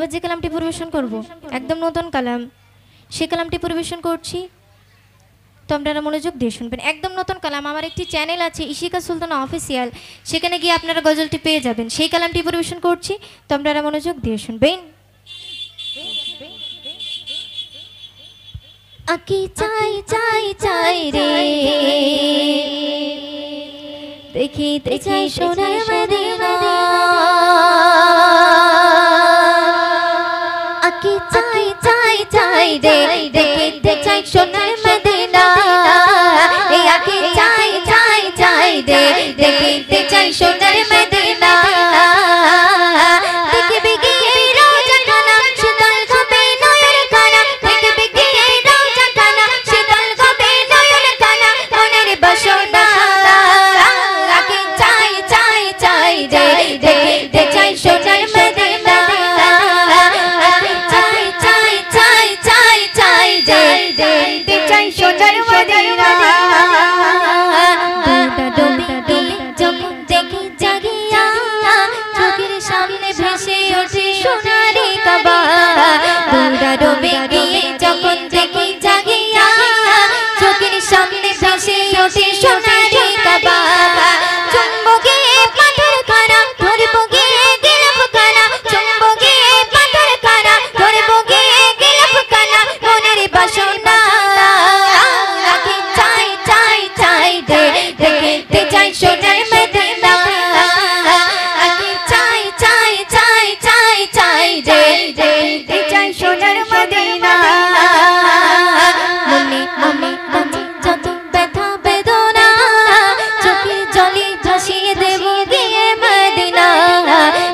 এবার যে কালামটি পরিবেশন করব একদম নতুন কালাম, সেই কালামটি পরিবেশন করছি, তো আপনারা মনোযোগ দিয়ে শুনবেন। একদম নতুন কালাম, আমার একটি চ্যানেল আছে ইশিকা সুলতানা অফিসিয়াল, সেখানে গিয়ে আপনারা গজলটি পেয়ে যাবেন। সেই কালামটি পরিবেশন করছি, তো আপনারা মনোযোগ দিয়ে শুনবেন। আকি চাই চাই চাই রে দেখিতে চাই সোনার মদিনা, আকি চাই চাই চাই রে দেখিতে চাই সোনার মদিনা, এই আকি চাই চাই চাই রে দেখিতে চাই সোনার মদিনা, দেখবে গিয়ে রোজা খানা শীতল হবে নয়ন খানা, দেখবে গিয়ে রোজা খানা শীতল হবে নয়ন খানা, মনের বাসনা আকি চাই চাই চাই রে দেখিতে চাই সোনার মদিনা, আকি চাই চাই চাই চাই চাই রে দেখিতে চাই সোনার মদিনা। যখন দেখি জাগিয়া চোখের সামনে ভেসে ওঠে সোনারি কাবা, দুরা ডুবে গিয়ে যখন দেখি জাগিয়া চোখের সামনে ভেসে ওঠে সোনারি কাবা, চুম্বো গিয়ে পাথর খানা ধরবো গিয়ে গিলাফ খানা, চুম্বো গিয়ে পাথর খানা ধরবো গিয়ে গিলাফ খানা, মনের বাসনা আকি চাই চাই চাই রে দেখিতে চাই সোনার মদিনা, আকি চাই চাই চাই চাই চাই রে দেখিতে চাই সোনার মদিনা। মনে মনে কাছে যত ব্যথা বেদনা চোখে জলে ভাসিয়ে দেব গিয়ে মদিনা,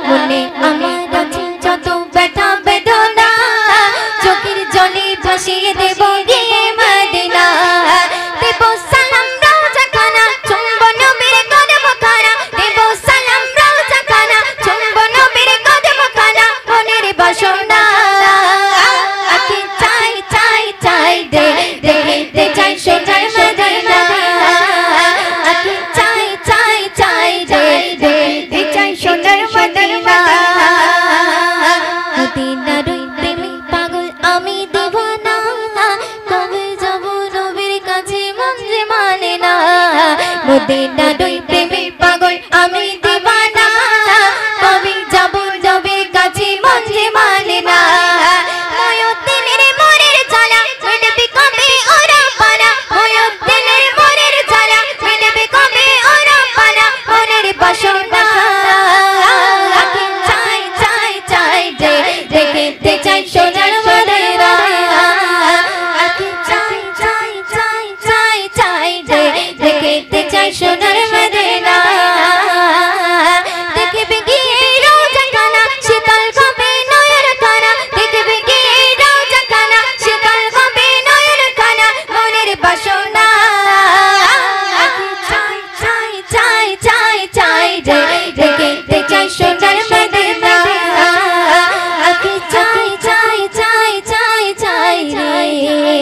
মনে আমার কাছে যত ব্যথা বেদনা চোখের জলে ভাসিয়ে দেব গিয়ে মদিনা, দেব সালাম রওজা খানা চুম্বন নবীর কদম খানা, দেব সালাম রওজা খানা চুম্বন নবীর কদম খানা, মনের বাসনা আকি চাই চাই চাই রে দেখিতে চাই সোনার মদিনা, আকি চাই চাই চাই রে দেখিতে চাই সোনার মদিনা। মদিনার প্রেমে পাগল আমি দিওয়ানা, কবে যাব নবীর কাছে মন যে মানে না, মদিনার প্রেমে পাগল আমি দিওয়ানা, কবে যাব নবীর কাছে মন যে মানে না, ময়ূরদিনের মনের জ্বালা মিটবে কবে ওরা পানা, ময়ূরদিনের মনের জ্বালা মিটবে কবে ওরা পানা, মনের বাসনা আকি চাই চাই চাই রে দেখিতে চাই সোনার মদিনা, আকি চাই চাই চাই চাই চাই রে দেখিতে চাই সোনার মদিনা, দেখবে গিয়ে রোজা খানা শীতল হবে নয়ন খানা, দেখবে গিয়ে রোজা খানা শীতল হবে নয়ন খানা, মনের বাসনা আকি চাই চাই চাই চাই চাই রে দেখিতে চাই সোনার মদিনা, আকি চাই চাই চাই চাই চাই রে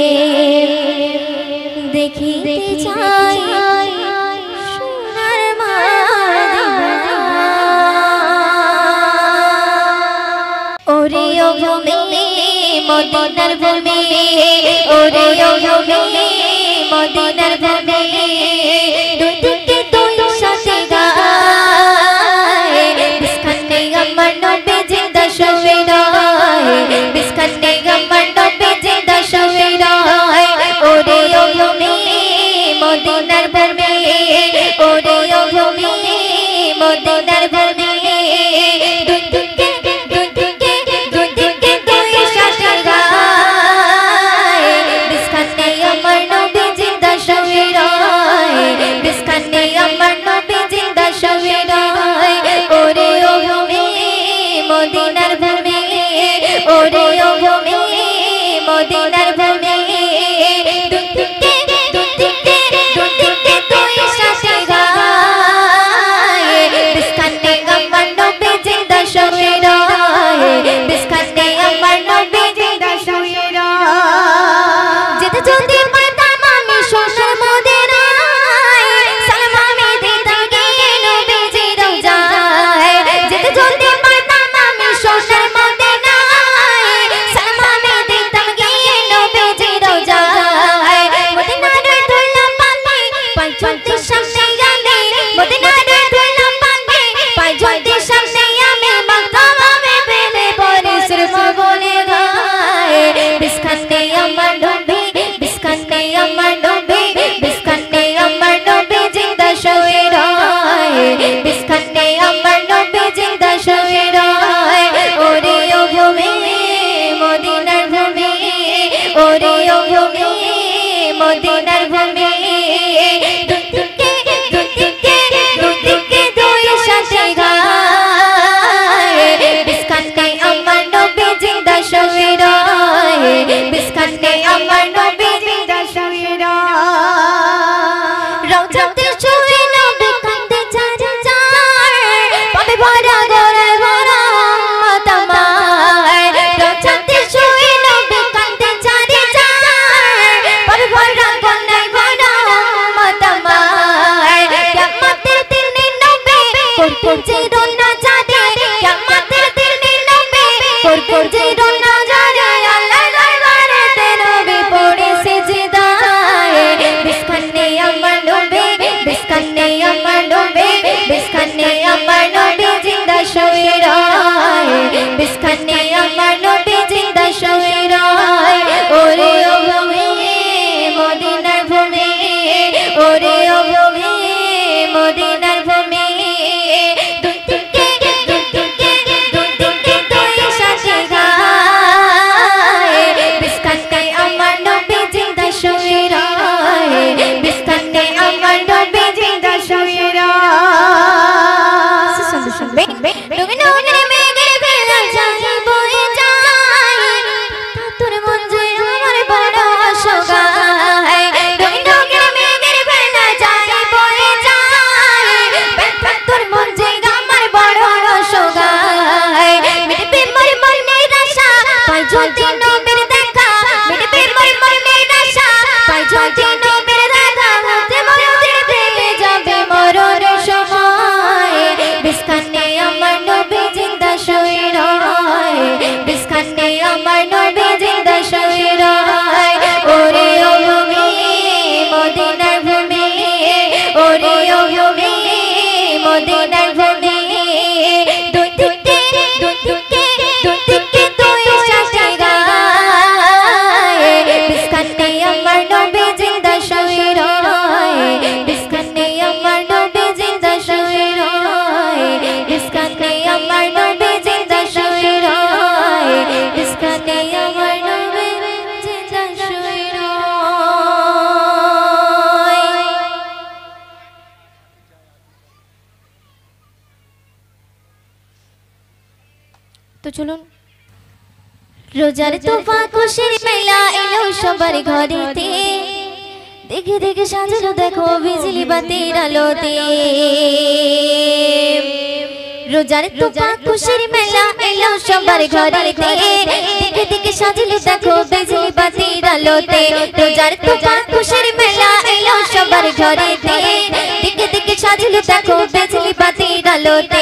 দেখিতে চাই সোনার মদিনা। ওরে ও ভূমি মদিনার ভূমি, ওরে ও ভূমি মদিনার ভূমি, দুই দিকে দুই সাথে গায় বিস্কানে আমার নবী জিন্দা শুয়ে রয়, বিস্কানে আমার নবী জিন্দা শুয়ে রয়, ওরে ও ভূমি মদিনার ভূমি, ওরে ও ভূমি মদিনার ভূমি, দুই দিকে দুই দিকে দুই দিকে দুই সাথে গায় বিস্কানে আমার নবী জিন্দা শুয়ে রয়, বিস্কানে আমার নবী জিন্দা শুয়ে রয়, ওরে ও ভূমি মদিনার ভূমি, ওরে ও ভূমি ওরে ও ভূমি মদিনার ভূমি দুদিকে দুদিকে দুদিকে দুই সাথে গায় বিস্কানে আমার নবী জিন্দা শুয়ে রয় বিস্কানে আমার নবী জিন্দা শুয়ে রয় রওজাতে শুয়ে নবী কাঁদে চার চার পাবে ভরা গড়ে ভরা উম্মত আমার রওজাতে শুয়ে নবী কাঁদে চার চার পাবে ভরা গড়ে ভরা উম্মত আমার কিয়ামতের দিনে নবী করবে জিরোনা জাদে কিয়ামতের দিনে নবী করবে জিরোনা জাদে আল্লাহ দরবারে নবী পড়ে সিজদায় বিস্কানে আমার নবী বিস্কানে আমার নবী বিস্কানে আমার নবী জিন্দা শুয়ে রয় বিস্কানে আমার নবী জিন্দা শুয়ে রয় ওরে ও ভূমি মদিনার ভূমি ওরে ও ভূমি মদিনার ভূমি দুদিকে দুদিকে দুদিকে দুই সাথে গায় বিস্কানে আমার নবী জিন্দা শুয়ে রয় বিস্কানে আমার নবী জিন্দা শুয়ে রয় শুনবে নবী নবী মেঘের ভেলা যায় বয়ে যায় তোর মন যে আমার বড় সগায় নবী নবী মেঘের ভেলা যায় বয়ে যায় তোর মন যে আমার বড় সগায় মিটবে মোর মনের আশা পাই যদি নবীর দেখা মিটবে মোর মনের আশা পাই যদি নবীর দেখা হাতে মরদের প্রেমে যাবে মরণ সময় বিস্কানে আমার নবী জিন্দা শুয়ে রয় বিস্কানে আমার নবী জিন্দা শুয়ে রয় ওরে ও ভূমি মদিনার ভূমি ওরে ও ভূমি মদিনার ভূমি দুদিকে দুদিকে দুদিকে দুই সাথে গায় বিস্কানে আমার নবী জিন্দা শুয়ে রয় বিস্কানে আমার নবী জিন্দা শুয়ে রয় বিস্কানে আমার নবী জিন্দা শুয়ে রয় বিস্কানে আমার নবী জিন্দা শুয়ে রয় তো চলুন রোজার তোফা খুশির মেলা এলো সবার ঘরেতে দেখে দেখে সাজানো দেখো বিজলি বাতির আলোতে রোজার তোফা খুশির মেলা এলো সবার ঘরেতে দেখে দেখে সাজানো দেখো বিজলি বাতির আলোতে রোজার তোফা খুশির মেলা এলো সবার ঘরেতে দেখে দেখে সাজানো দেখো বিজলি বাতির আলোতে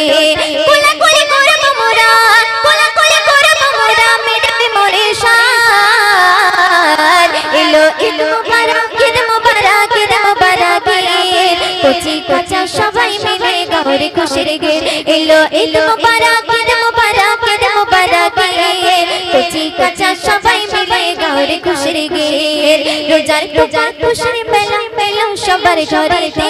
কোলা কোলা করব মোরা কোলা কোলা করব মোরা মিটবে মোরে শান এলো এলো মুবারক ঈদ মুবারক ঈদ মুবারক কোচি কোচা সবাই মিলে গৌরে খুশির গের এলো এলো মুবারক ঈদ মুবারক ঈদ মুবারক কোচি কোচা সবাই মিলে গৌরে খুশির গের রোজার রোজার খুশির মেলা মেলা সবার ঘরেতে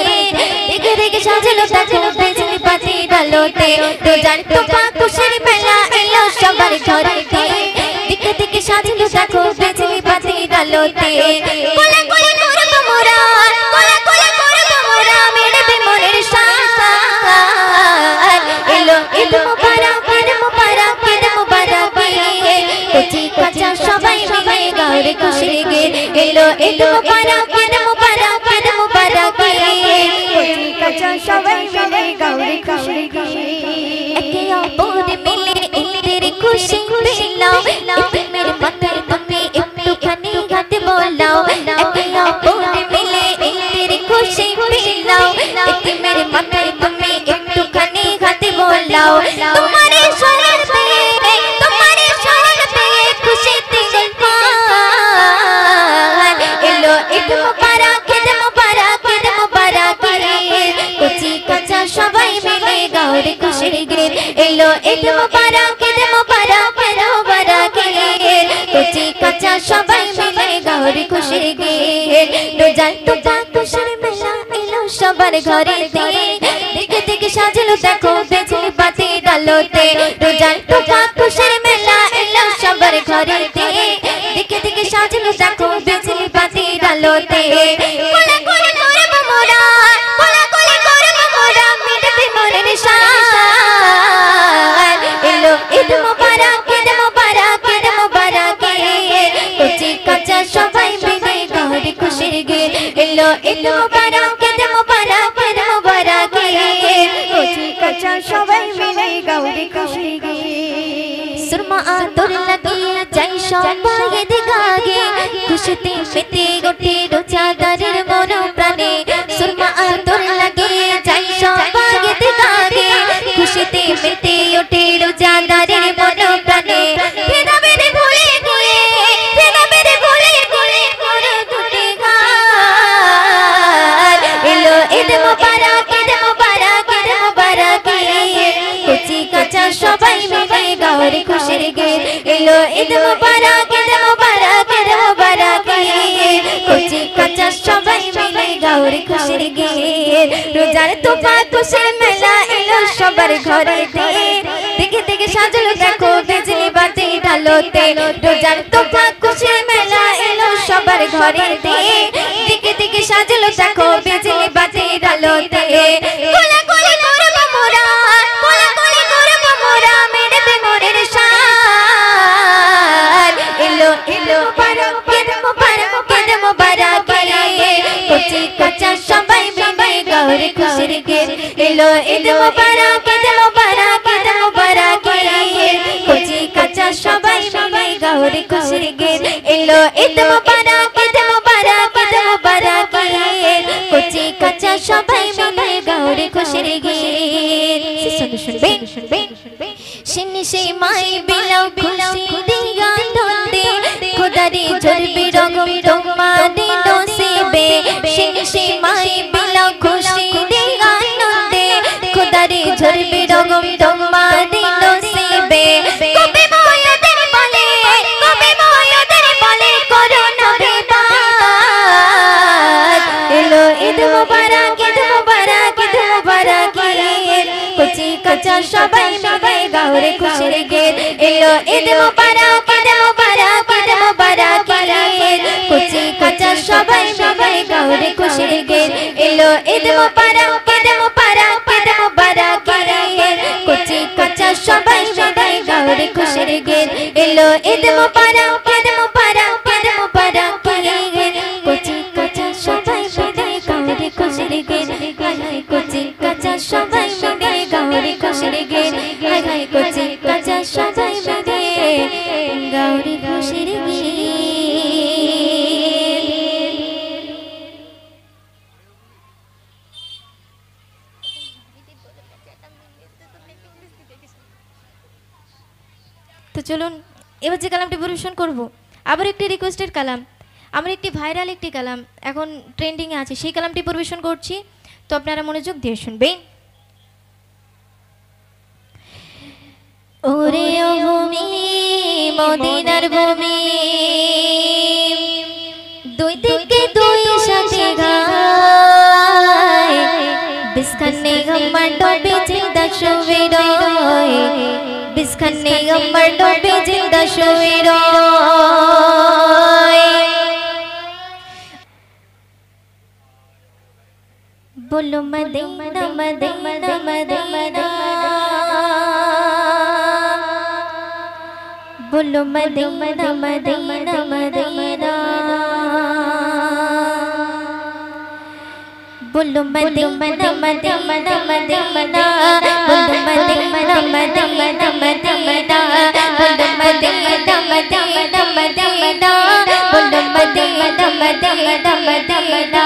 দেখে দেখে সাজানো দেখো বিজলি বাতির আলোতে রোজার তোফা খুশির মেলা এলো সবার ঘরেতে দেখে দেখে সাজানো দেখো বিজলি বাতির আলোতে কোলা কোলা করব মোরা কোলা কোলা করব মোরা মিটবে মনের শান এলো ঈদ মুবারক ঈদ মুবারক ঈদ মুবারক কোচি কোচা সবাই মিলে গৌরে খুশির গের এলো ঈদ মুবারক ঈদ মুবারক ঈদ মুবারক কোচি কোচা সবাই মিলে গৌরে খুশির গের একে অপর মিলে ঈদের খুশি পেলাও ঈদের পাতার তুমি একটুখানি গাতে বলাও একে অপর মিলে ঈদের খুশি পেলাও ঈদের পাতার তুমি একটুখানি গাতে বলাও তোমারে সোনার পেয়ে তোমারে সোনার পেয়ে খুশিতে গল্পান এলো ঈদ মুবারক ঈদ মুবারক ঈদ মুবারক কোচি কোচা সবাই মিলে গৌরে খুশির গের এলো ঈদ মুবারক ঈদ মুবারক ঈদ মুবারক কোচি কোচা সবাই মিলে গৌরে খুশির গের রোজার তোফা খুশির মেলা এলো সবার ঘরেতে দেখে দেখে সাজানো দেখো বিজলি বাতির আলোতে রোজার তোফা খুশির মেলা এলো সবার ঘরেতে দেখে দেখে থেকে সাজানো দেখো বিজলি বাতির আলোতে কোলা কোলা করব মোরা কোলা কোলা করব মোরা মিটবে মনের শান এলো ঈদ মোবারক ঈদ মোবারক ঈদ মোবারক কচি কাঁচা সবাই মিলে গাওরে খুশির গীত এলো ঈদ মোবারক ঈদ মোবারক ঈদ মোবারক কচি কাঁচা সবাই মিলে গাওরে খুশির গীত সুরমা আতর লাগিয়ে যাই সবাই এদিকে খুশিতে মেতে ওঠে রোজাদারের মন প্রাণে সুরমা আতর লাগিয়ে যাই সবাই এদিকে খুশিতে মেতে ওঠে রোজাদারের মন প্রাণে ভেদাভেদ ভুলে গিয়ে ভেদাভেদ ভুলে গিয়ে করো দুটি গান এলো ঈদ মোবারক ঈদ মোবারক ঈদ মোবারক কচি কাঁচা সবাই মিলে গাওরে খুশির গীত এলো ঈদ মোবারক ঈদ মোবারক ঈদ মোবারক কচি কাঁচা সবাই মিলে গাওরে খুশির গীত রোজার তোফা খুশির মেলা এলো সবার ঘরে দেখে দেখে সাজালো দেখো বিজলি বাতির আলোতে রোজার তোফা খুশির মেলা এলো সবার ঘরে দেখে দেখে সাজালো দেখো বিজলি বাতির আলোতে কোলা কোলা করব মোরা কোলা কোলা করব মোরা মিটবে মনের শান এলো এলো মোবারক ঈদ মোবারক ঈদ মোবারক কচি কাঁচা সবাই মিলে গাওরে খুশির গীত এলো ঈদ মোবারক ঈদ মোবারক ঈদ মোবারক কচি কাঁচা সবাই মিলে গাওরে খুশির গীত এলো ঈদ মোবারক ঈদ মোবারক ঈদ মোবারক কচি কাঁচা সবাই মিলে গাওরে খুশির গীত শুনবে শিনি সেই মাই বিলাও খুশি দিয়া নন্দে খোদারি ঝরবে রগম তোমারে নসিবে শিনি সেই মাই বিলাও খুশি দিয়া নন্দে খোদারি ঝরবে রগম তোমারে নসিবে কবে ময়দের বলে করো না বেবাদ এলো ঈদ মোবারক ঈদ মোবারক ঈদ মোবারক কচি কাঁচা সবাই মিলে গাওরে খুশির গীত এলো ঈদ মোবারক ঈদ মোবারক ঈদ মোবারক কচি কাঁচা সবাই মিলে গাওরে খুশির গীত এলো ঈদ মোবারক ঈদ মোবারক ঈদ মোবারক কচি কাঁচা সবাই মিলে গাওরে খুশির গীত এলো ঈদ মোবারক ঈদ মোবারক ঈদ মোবারক কচি কাঁচা সবাই মিলে গাওরে খুশির গীত কচি কাঁচা সবাই মিলে গাওরে খুশির গীত কচি কাঁচা সবাই মিলে গাওরে খুশির গীত তো চলুন এবার যে কালামটি পরিবেশন করব আবার একটি রিকোয়েস্টেড কালাম আমার একটি ভাইরাল একটি কালাম এখন ট্রেন্ডিংয়ে আছে সেই কালামটি পরিবেশন করছি তো আপনারা মনোযোগ দিয়ে শুনবেন ওরে ও ভূমি মদিনার ভূমি দুই দিকে দুই সাথে গায় বিস্কানে আমার ডোবে জিন্দা শুয়ে রয় বিস্কানে আমার ডোবে জিন্দা শুয়ে রয় बोलो मदीना मदीना मदीना बोलो मदीना मदीना मदीना बोलो मदीना मदीना मदीना बोलो मदीना मदीना मदीना बोलो मदीना मदीना मदीना बोलो मदीना मदीना मदीना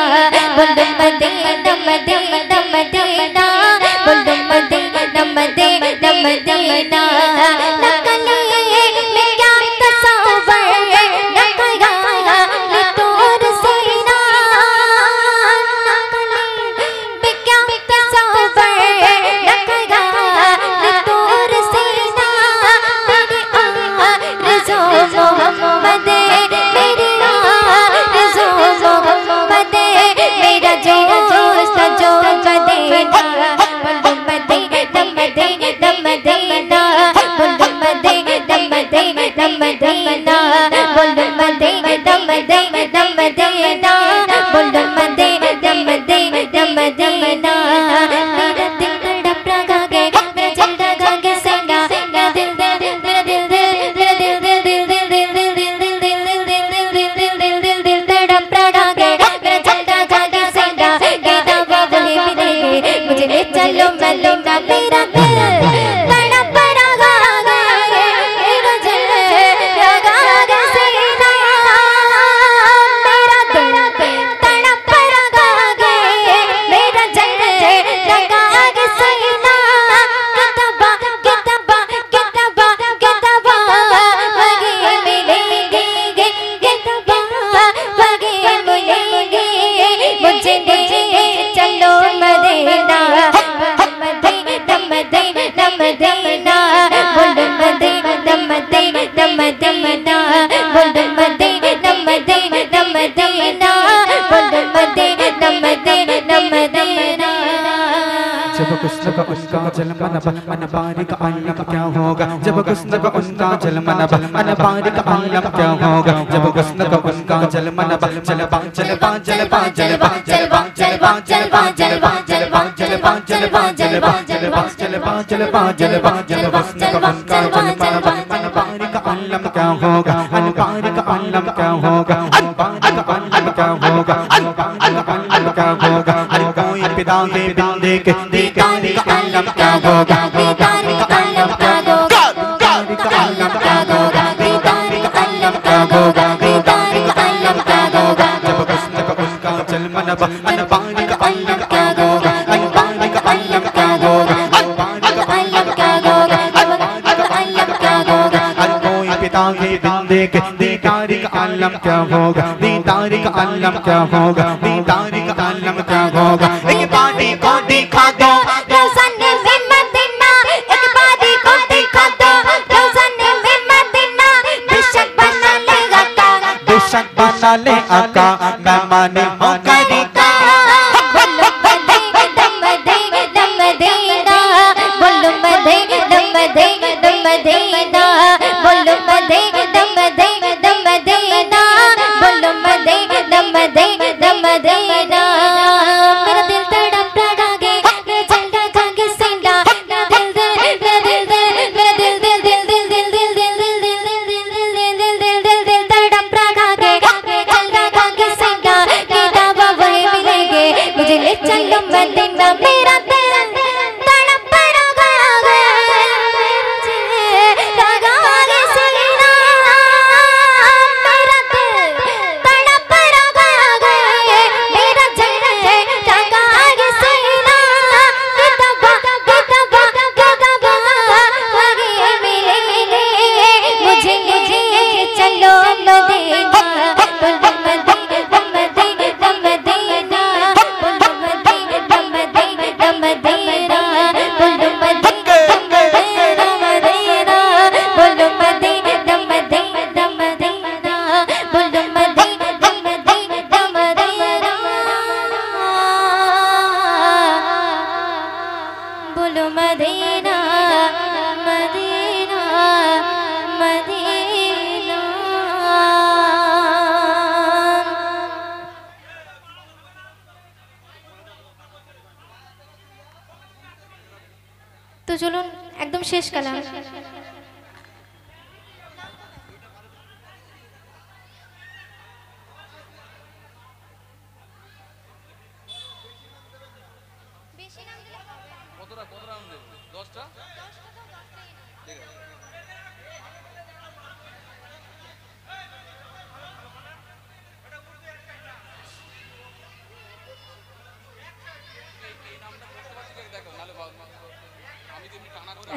बोलो मदीना मदीना मदीना बोलो मदीना मदीना मदीना नकली में क्या तस्वर नकया तोर सीना नकली में क्या तस्वर नकया तोर सीना मेरी आरज़ू मोहम्मद मेरी आरज़ू मोहम्मद मेरा जो सजो मदीना बोलो मदीना मदीना मदीना बोलो मदीना मदीना मदीना मेरा दिल तड़प रहा है मेरा दिल रहा है सेना मेरा दिल मेरा दिल मेरा दिल दिल दिल दिल दिल दिल दिल दिल दिल दिल दिल दिल दिल दिल दिल तड़प रहा है मेरा दिल रहा है सेना गीता बोले मिलेंगे मुझे ले चलो मदीना मेरा दिल तड़प रहा है मेरा दिल रहा है सेना मेरा दिल तड़प रहा है मेरा दिल रहा है सेना किताबा किताबा किताबा किताबा वगे मिलेंगे किताबा वगे मिलेंगे मुझे ले चलो मदीना मदीना मदीना मदीना बोलो मदीना मदीना मदीना बोलो मदीना मदीना मदीना बोलो मदीना मदीना मदीना जब हुस्न का उनका जल मन पारी का आलम क्या होगा जब हुस्न का उनका जल मन पारी का आलम क्या होगा जब हुस्न का उनका जल मन जल बा जल बा जल बा जल बा जल बा जल बा जल बा जल बा जल बा जल बा जल बा जल बा जल बा जल बा जल बा जल बा जल हुस्न का उनका जल मन पारी का आलम क्या होगा पारी का आलम क्या होगा पारी का आलम क्या होगा पारी का आलम क्या होगा अरे कोई पिता के बिंदे के दीदारी का आलम क्या होगा दीदारी का आलम क्या होगा दीदारी का आलम क्या होगा दीदारी का आलम क्या होगा दीदारी का आलम क्या होगा जब हुस्न का उसका जल मन पारी का आलम क्या होगा पारी का आलम क्या होगा पारी का आलम क्या होगा पारी का आलम क्या होगा हर कोई पिता के बंदे के दीदारी का आलम क्या होगा दीदारी का आलम क्या होगा दीदारी का आलम क्या होगा एक पार्टी को दिखा दो रोज़ाने में मदीना एक बारी को दिखा दो रोज़ाने में मदीना बेशक बना ले आका बेशक बना ले आका मैं माने होकरी का बोलो मदीना मदीना मदीना बोलो मदीना मदीना मदीना बोलो मदीना मदीना मदीना बोलो मदीना मदीना मदीना मेरा दिल तड़प रहा है मेरा दिल रहा है सेना मेरा दिल मेरा दिल मेरा दिल दिल दिल दिल दिल दिल दिल दिल दिल दिल दिल दिल दिल दिल तड़प रहा है मेरा दिल रहा है सेना किताबा वही मिलेंगे मुझे ले चलो मदीना मेरा दिल तड़प रहा है मुझे रहा है सेना मेरा दिल तड़प रहा है मेरा दिल रहा है सेना किताबा किताबा किताबा वही मिलेंगे मुझे ले चलो मदीना बोलो मदीना मदीना मदीना बोलो मदीना मदीना मदीना बोलो मदीना मदीना मदीना बोलो मदीना मदीना मदीना बोलो मदीना मदीना मदीना बोलो मदीना मदीना मदीना তো চলুন একদম শেষ কালাম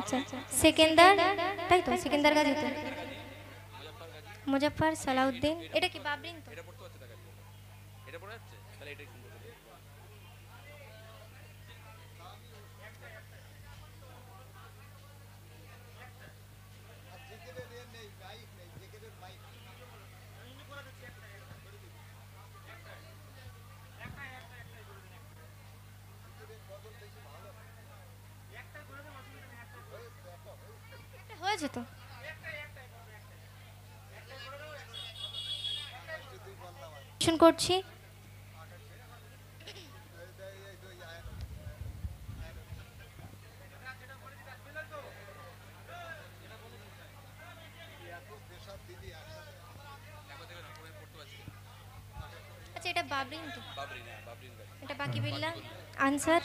আচ্ছা সেকেন্দার তাই তো সেকেন্দার গাজী তো মুজাফফর সালাউদ্দিন এটা কি বাবরিন তো এটা পড়তে হচ্ছে এটা পড়ে যাচ্ছে তাহলে এটা সুন্দর করে হয়েছে তো করছি। আচ্ছা এটা বাবরিন তো, এটা বাকি বিল্লাহ, আনসার,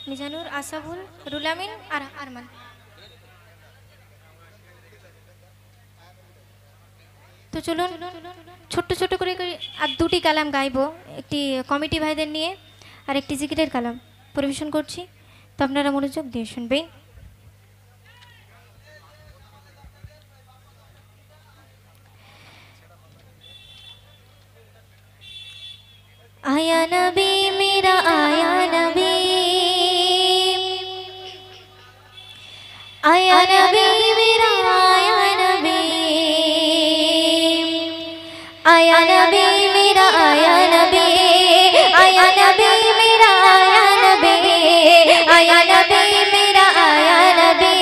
মিজানুর, আসাবুল, রুলামিন আর আরমান। তো চলুন ছোট্ট ছোট্ট করে আর দুটি কালাম গাইবো, একটি কমিটি ভাইদের নিয়ে আর একটি জিকিরের কালাম পরিবেশন করছি। তো আপনারা মনোযোগ দিয়ে শুনবেন। आया नबी मेरा आया नबी, आया नबी मेरा आया नबी, आया नबी मेरा आया नबी, आया नबी मेरा आया नबी, आया नबी मेरा आया नबी,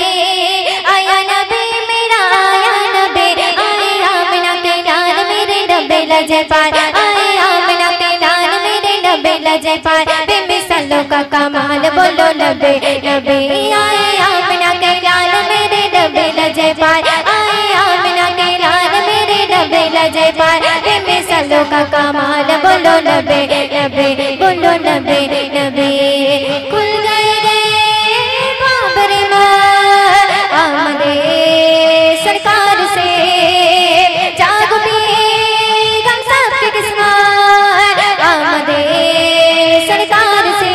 आया नबी मेरा आया नबी, आया आमिना के लाल मेरे नबी लजे पार, आया आमिना के लाल मेरे नबी लजे पार, बेमिसालों का कमाल बोलो नबी नबी, आया आमिना के लाल मेरे नबी लजे पार, आया आमिना के लाल मेरे नबी लजे पार, बेमिसालों का कमाल बोलो नबी नबी, बोलो नबी नबी। खुल गए बाबर आमदे सरकार से, जाग भी गम सबके किस्मत, आमदे सरकार से,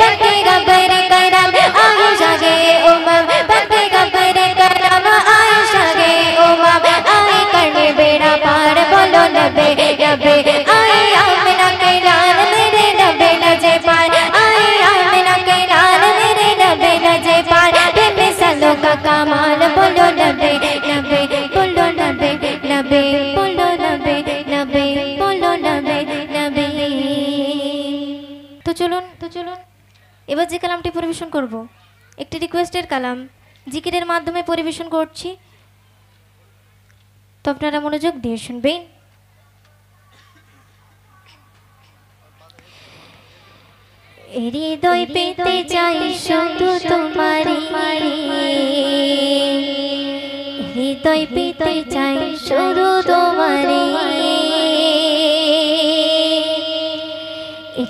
बंदेगा बर करम आए जागे उमम, बंदेगा बर करम आए जागे उमम, आए करने बेड़ा पार बोलो नबी नबी, आए आमिना के लाल मेरे नबी लजे पार, आए आमिना के लाल मेरे नबी लजे पार, बेमिसालों का कमाल बोलो नबी नबी, बोलो नबी नबी, बोलो नबी नबी, बोलो नबी नबी। তো চলুন এবার যে কালামটি পরিবেশন করব একটি রিকোয়েস্টের কালাম জিকিরের মাধ্যমে পরিবেশন করছি। তো আপনারা মনোযোগ দিয়ে শুনবেন। হৃদয় পেতে চাই শুধু তোমারি, হৃদয় পেতে চাই শুধু তোমারি,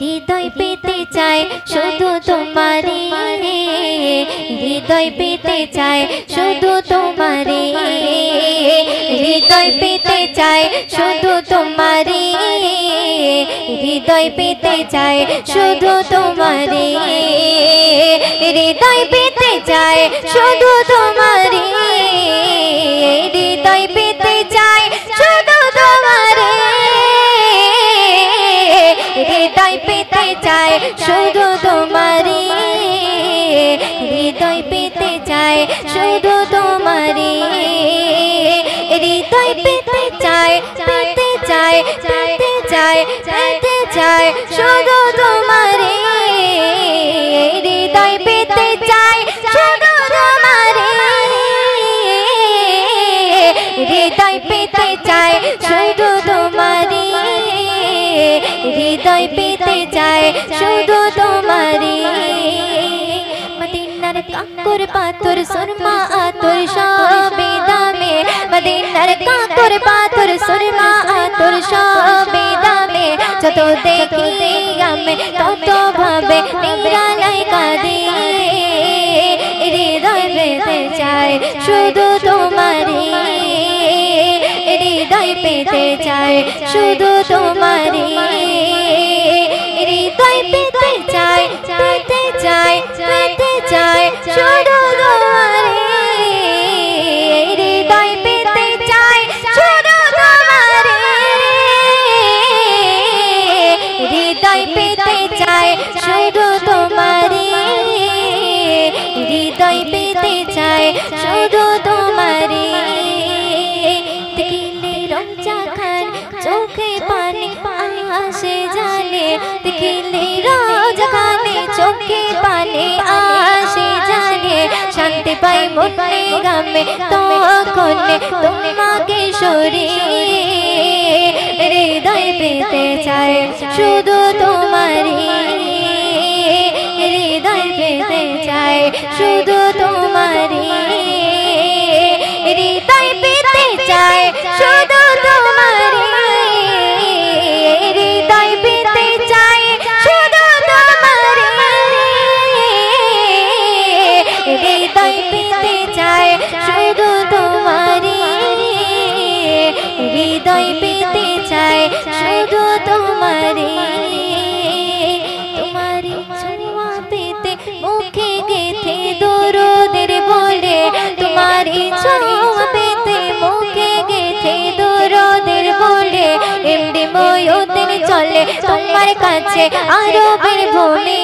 হৃদয় পেতে চাই শুধু তোমারি, হৃদয় পেতে চাই শুধু তোমারি, হৃদয় পেতে চাই শুধু তোমারি, হৃদয় পেতে চাই শুধু তোমারি, হৃদয় পেতে চাই শুধু তোমারি, হৃদয় পেতে চাই শুধু তোমারি, হৃদয় পেতে চাই শুধু তোমারি, হৃদয় পেতে চাই শুধু তোমারি, হৃদয় পেতে চাই পেতে চাই পেতে চাই পেতে চাই শুধু তোমারি, হৃদয় পেতে চাই শুধু তোমারি, হৃদয় পেতে চাই শুধু তোমারি, হৃদয় পেতে চাই শুধু তোমারি। মদিনার কাঁকর পাথর সুরমা আতর সবে দামে, মদিনার কাঁকর পাথর সুরমা আতর সবে দামে, যত দেখি আমি তত ভাবে নিরালাই কাঁদি, হৃদয় পেতে চাই শুধু তোমারি, হৃদয় পেতে চাই শুধু তোমারি, হৃদয় পেতে চাই পেতে চাই পেতে চাই শুধু তোমারি, হৃদয় পেতে চাই শুধু তোমারি, হৃদয় পেতে চাই শুধু তোমারি, হৃদয় পেতে চাই শুধু তোমারি। দেখিলে রোজা খান চোখে পানি আসে জানে, দেখিলে রোজা খানে চোখে পানি আসে জানে, শান্তি পাই মনে গামে তখন তোমাকে সরি, হৃদয় পেতে চাই শুধু তোমারি হৃদয় পেতে চাই শুধু তোমারি হৃদয় পেতে চাই শুধু তোমারি হৃদয় পেতে চাই শুধু তোমারি হৃদয় পেতে চাই শুধু তোমারি হৃদয় পেতে চাই শুধু তোমারি তোমারি ছোঁয়া পেতে মুখে গেথে দরুদের বলে তোমারি ছোঁয়া পেতে মুখে গেথে দরুদের বলে এমনি ময়ূরের চলে তোমার কাছে আরবের ভূমি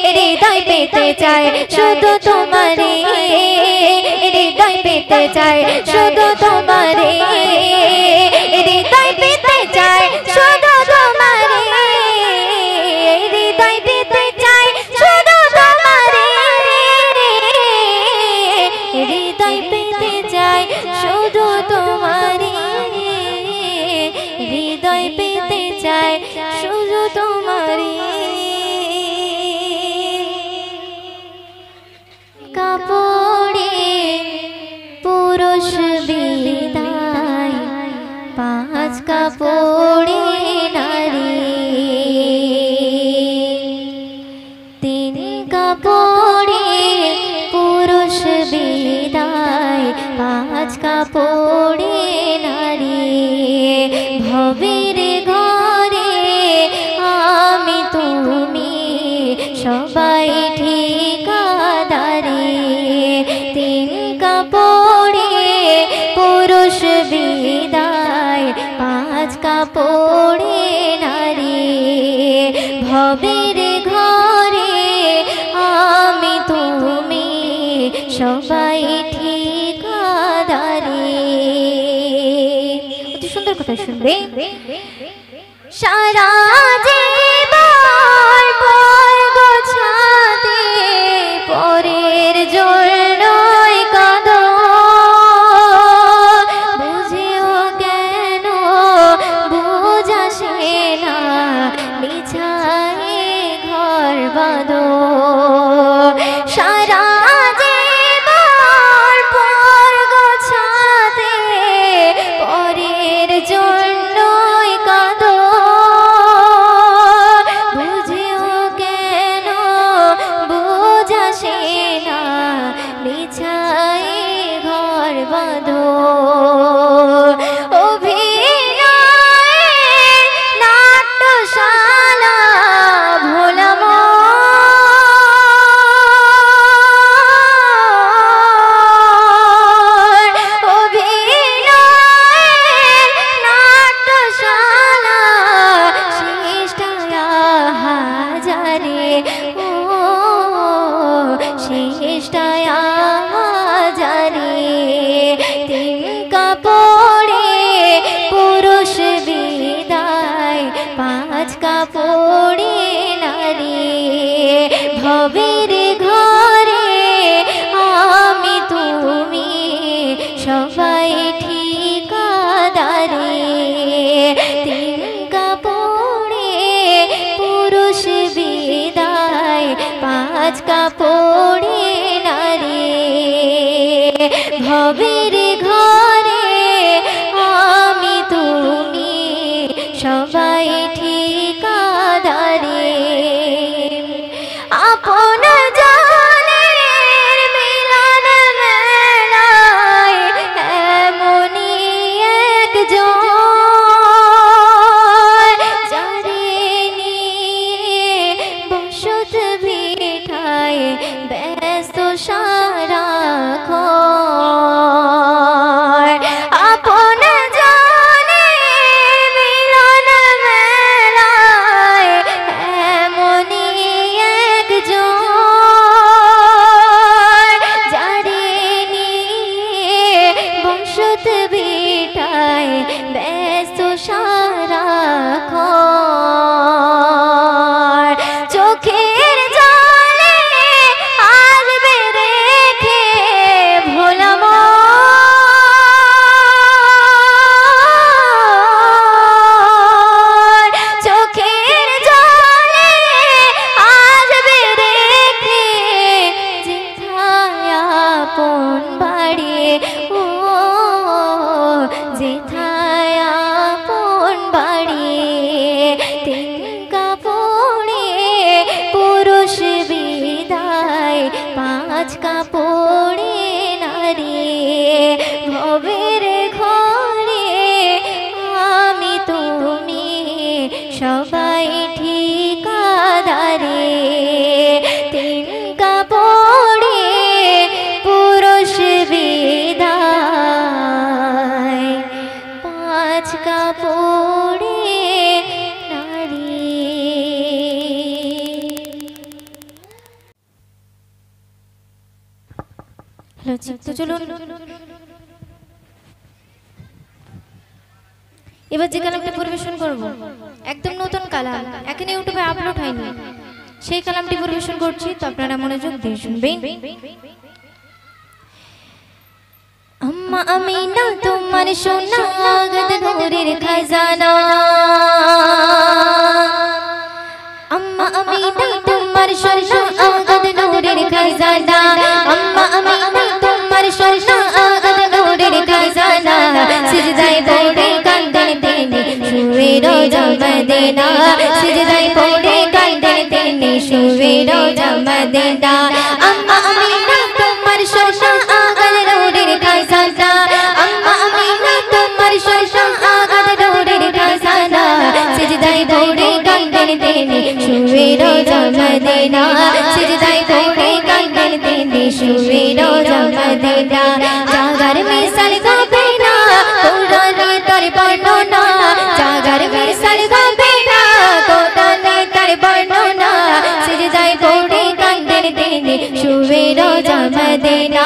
হৃদয় পেতে চাই শুধু তোমারি হৃদয় পেতে চাই শুধু তোমারি হৃদয় পেতে চাই শুধু তোমারি হৃদয় পেতে চাই শুধু তোমারি হৃদয় পেতে চাই শুধু তোমারি হৃদয় পেতে চাই শুধু তোমারি কাপড়ে পুরুষ বিদায় পাঁচ কাপড়ে নারী তিন কাপড়ে পুরুষ বিদায় পাঁচ কাপড়ে নারী ভবের ঘরে আমি তুমি সবাই ঠিকাদারি তিন কাপড়ে পুরুষ বিদায় পাঁচ কাপড়ে নারী ভবের ঘরে আমি তুমি সবাই ঠিকাদারি অতি সুন্দর কথা শুনবে সারা জীবন পর গোছাতে পরের জন্যই কাঁদো বুঝেও কেন বুঝাসে না বিছায়ে ঘর বাঁধো সারা জীবন পর গোছাতে পরের জন্যই কাঁদো বুঝেও কেন বুঝাসে না বিছায়ে ঘর বাঁধো অভিনয়ের নাট্যশালা ভোলাম অভিনয়ের নাট্যশালা শিষ্টায়া হাজারে ও শিষ্টায়া হাজারে তিন কাপড়ে পুরুষ বিদায় পাঁচ কাপড়ে নারী ভবের ঘরে আমি তুমি সবাই ঠিকাদারি তিন কাপড়ে পুরুষ বিদায় পাঁচ কাপড়ে নারী ভবের ঘরে আমি তুমি সবাই ঠিকাদারি আপন জানের মিলন মেলায় এমনই একজন যারে নিয়ে বসত ভিটায় ব্যস্ত সারাক্ষণ আপন জানের মিলন মেলায় এমনই একজন যারে নিয়ে বসত ভিটায় ব্যস্ত সারাক্ষণ চোখের জলে আসবে রেখে ভোলাম আচ্ছা তো চলুন এবার যে কালামটা পরিবেশন করব একদম নতুন কালাম এখানে ইউটিউবে আপলোড হয়নি সেই কালামটি পরিবেশন করছি তো আপনারা মনোযোগ দিয়ে শুনবেন अम्मा अमीना तुम्हार सोना गद नूरेर खजाना अम्मा अमीना तुम्हार सोना गद नूरेर खजाना अम्मा अमीना तुम्हार सोना गद नूरेर खजाना सिजदाए पड़े कांदन तेने शुए रोजा मदीना सिजदाए पड़े कांदन तेने शुए रोजा मदीना अम्मा अमीना तुम्हार सोना गद नूरेर खजाना अम्मा अमीना तुम्हार सोना गद नूरेर खजाना सिजदाए पड़े कांदन तेने शुए रोजा मदीना सिजदाए पड़े कांदन तेने शुए रोजा मदीना जागर में सलगा बेना कुरान तार पढ़ना जागर में सलगा बेना कुरान तार पढ़ना सिजदाए पड़े कांदन तेने शुए रोजा मदीना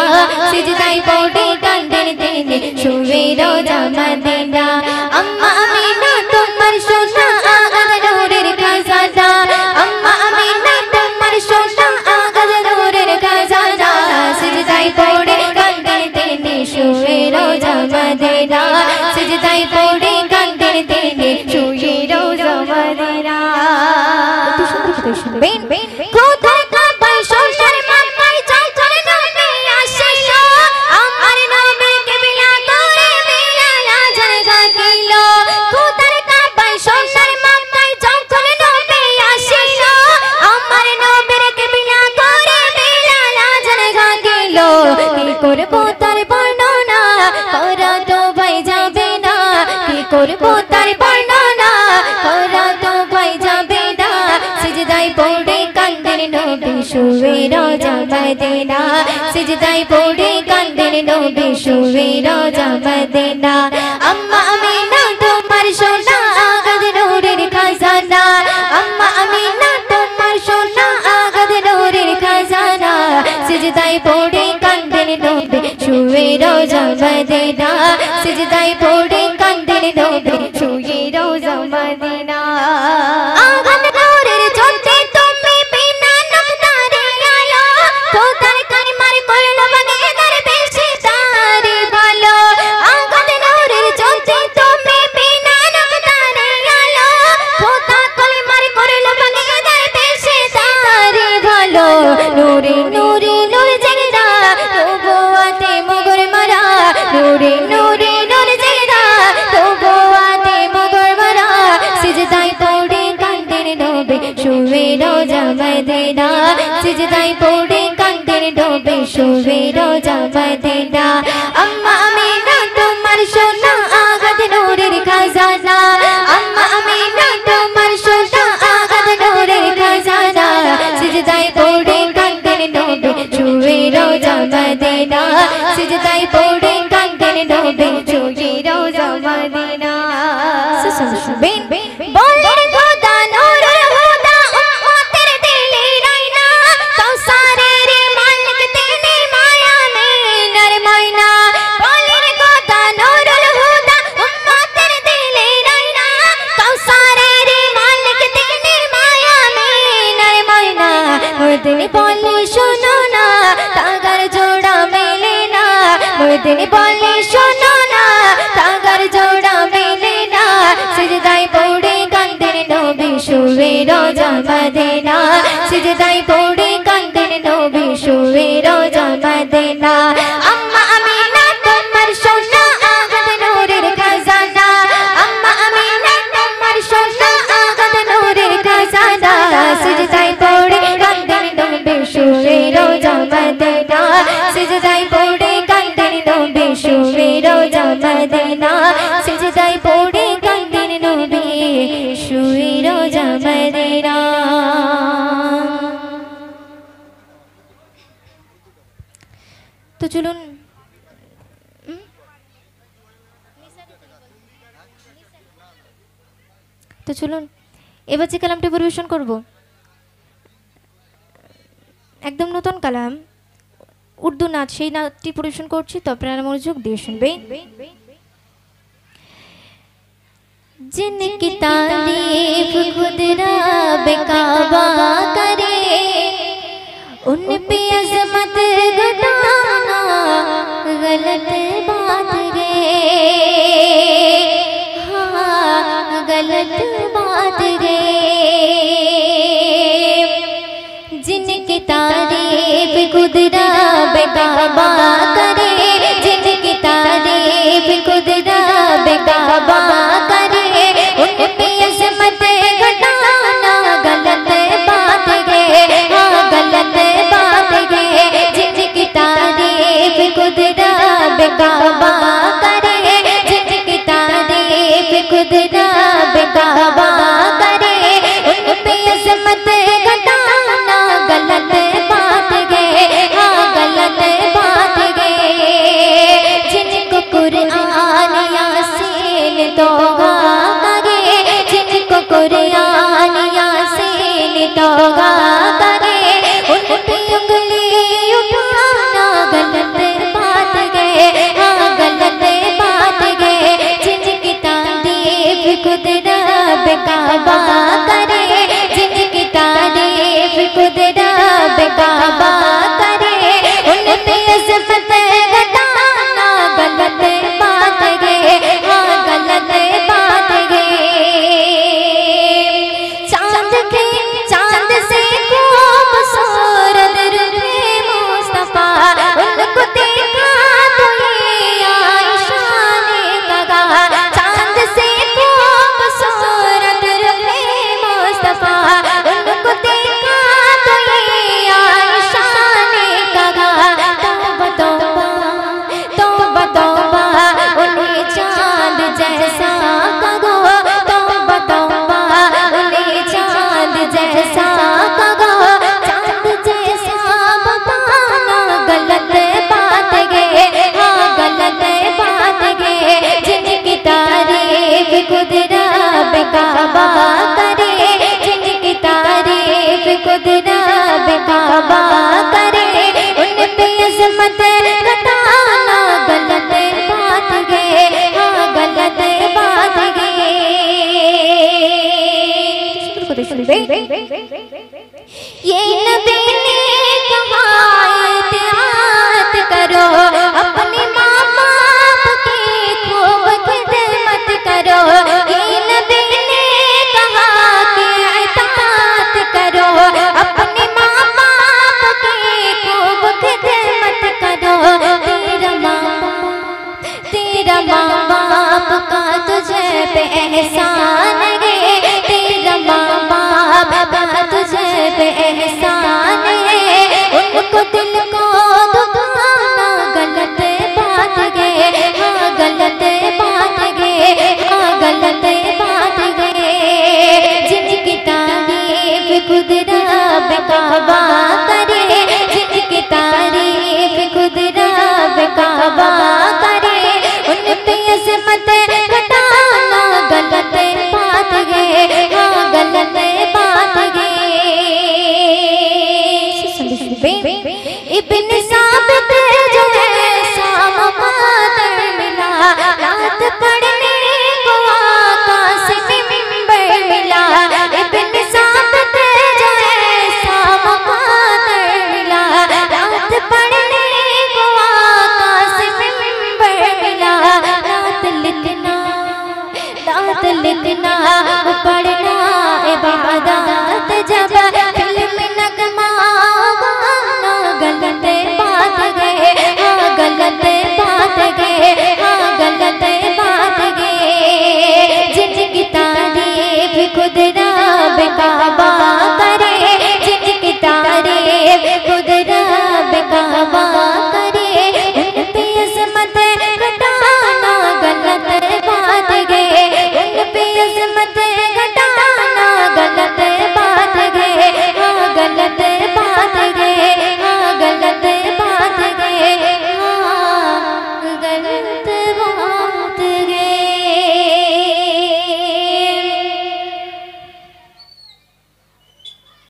सिजदाए पड़े कांदन तेने शुए रोजा मदीना अम्मा अमीना तुम्हार सोना गद नूरेर खजाना अम्मा अमीना तुम्हार सोना गद नूरेर खजाना सिजदाए पड़े कांदन तेने शुए रोजा मदीना सिजदाए पड़े कांदन तेने शुए रोजा मदीना तो শুনবেন কোথায় কাবায় সোনার মাথায় চঞ্চল নবী আসিলো আমার নবীকে বিলা করে বিলাল আজান গাইল কোথায় কাবায় সোনার মাথায় চঞ্চল নবী আসিলো আমার নবীকে বিলা করে বিলাল আজান গাইল কি করব তার বর্ণনা করা তো ভাই যাবে না কি করব তার বর্ণনা করা তো ভাই যাবে না সিজদায় পড়ে কাঁদেন নবী শুয়ে রোজা মদিনা সিজদায় পড়ে কাঁদেন নবী শুয়ে রোজা মদিনা আম্মা আমিনা তোমার সোনা গদ নূরের খজানা আম্মা আমিনা তোমার সোনা গদ নূরের খজানা সিজদায় পড়ে কাঁদেন নবী শুয়ে রোজা মদিনা সিজদায় পড়ে কাঁদেন নবী শুয়ে রোজা মদিনা আগত নূরের জ্যোতি তুমি বিনা নকতারে আলো খোদার কালিমার কইলো বাগে দরবেশে তারে ভালো আগত নূরের জ্যোতি তুমি বিনা নকতারে আলো খোদা কালিমার কইলো বাগে দরবেশে তারে ভালো নূরে নূরে নূর জেগদা তবুয়াতে মগর মারা নূরে নূরে নূর জেগদা তবুয়াতে মগর মারা সিজদায় পড়ে কাঁদেন নবী শুয়ে রোজা মদিনা সিজদায় পড়ে কাঁদেন নবী শুয়ে রোজা মদিনা আম্মা আমিনা তোমার সোনা গদ নূরের খজানা আম্মা আমিনা তোমার সোনা গদ নূরের খজানা সিজদায় পড়ে কাঁদেন নবী শুয়ে রোজা মদিনা সিজদায় পড়ে কাঁদেন নবী শুয়ে রোজা মদিনা শুনবেন বলেন খোদা নূরুল হুদা উম্মতের দিলে রাইনা কাউসারের মালিক তিনি মায়া মিনার ময়না বলেন খোদা নূরুল হুদা উম্মতের দিলে রাইনা কাউসারের মালিক তিনি মায়া মিনার ময়না মুদিন বলে শোনো না তাগার জোড়া মেলে না মুদিন বলে শোনো না তাগার জোড়া মেলে না সিজদায় পড়ে কাঁদেন নবী শুয়ে রোজা মদিনা সিজদায় পড়ে কাঁদেন নবী শুয়ে রোজা মদিনা আম্মা আমিনা তোমার সোনা গদ নূরের খজানা আম্মা আমিনা তোমার সোনা গদ নূরের খজানা সিজদায় পড়ে কাঁদেন নবী শুয়ে রোজা মদিনা সিজদায় পড়ে কাঁদেন নবী শুয়ে রোজা মদিনা সিজদায় পড়ে কাঁদেন নবী শুয়ে রোজা মদিনা তো চলুন এবার যে কালামটি পরিবেশন করব একদম নতুন কালাম উর্দু নাচ, সেই নাচটি পরিবেশন করছি, তো আপনারা মনোযোগ দিয়ে শুনবেন। जिनकी तारीफ खुद रब काबा करे, उन पे अज़मत घटाना गलत बात रे, हाँ गलत बात रे। जिनकी तारीफ खुद रब काबा करे, जिनकी तारीफ खुद रब काबा करे, उन पे अज़मत घटाना गलत बात गे, हाँ गलत बात गे। जिनकी तारीफ खुद रब काबा करे, जिनकी तारीफ खुद रब काबा करे, उन पे अज़मत घटाना गलत बात गे, हाँ गलत बात गे। जिनको कुरान यासीन तौबा करे, जिनको कुरान यासीन तौबा करे, उन पे उंगली उठाना गलत बात गे, हाँ गलत बात गे। जिनकी तारीफ खुद रब काबा करे, जिनकी तारीफ खुद रब काबा करे, उन पे अज़मत घटाना गलत बात गे, हाँ गलत बात गे। चांद से खूबसूरत रूहे मुस्तफा, उनको देखा तो ये आयशा ने कहा। चांद से खूबसूरत रूहे मुस्तफा, उनको देखा तो ये आयशा ने कहा। तौबा तौबा तौबा तौबा, उन्हें चांद जैसा कहो, तौबा तौबा उन्हें चांद जैसा कहो। चांद जैसा बताना गलत बात गे, हाँ गलत बात गे। जिनकी तारीफ खुद रब काबा करे, जिनकी तारीफ खुद रब काबा करे, उन पे अज़मत घटाना गलत बात गे, हाँ गलत बात गे। ये नबी ने कहा एहतियात करो, अपने माँ बाप की खूब खिदमत करो। ये नबी ने कहा कि एहतियात करो, अपने माँ बाप की खूब खिदमत करो। तेरा माँ बाप का तुझे पे एहसान है, तेरा माँ बाप का तुझे पे एहसान है। उनको दिल को दुखाना गलत बात गे, हाँ गलत बात गे, हाँ गलत बात गे। जिनकी तारीफ खुद रब काबा करे, जिनकी तारीफ खुद रब काबा करे, उन पे अज़मत घटाना गलत बात गे, हाँ गलत बात गे। इब्न साबित जो है शाम कादर मिला, रात पढ़ने को आका से मिंबर मिला। इब्न साबित जो है शाम कादर मिला, रात पढ़ने को आका से मिंबर मिला। रात लिखना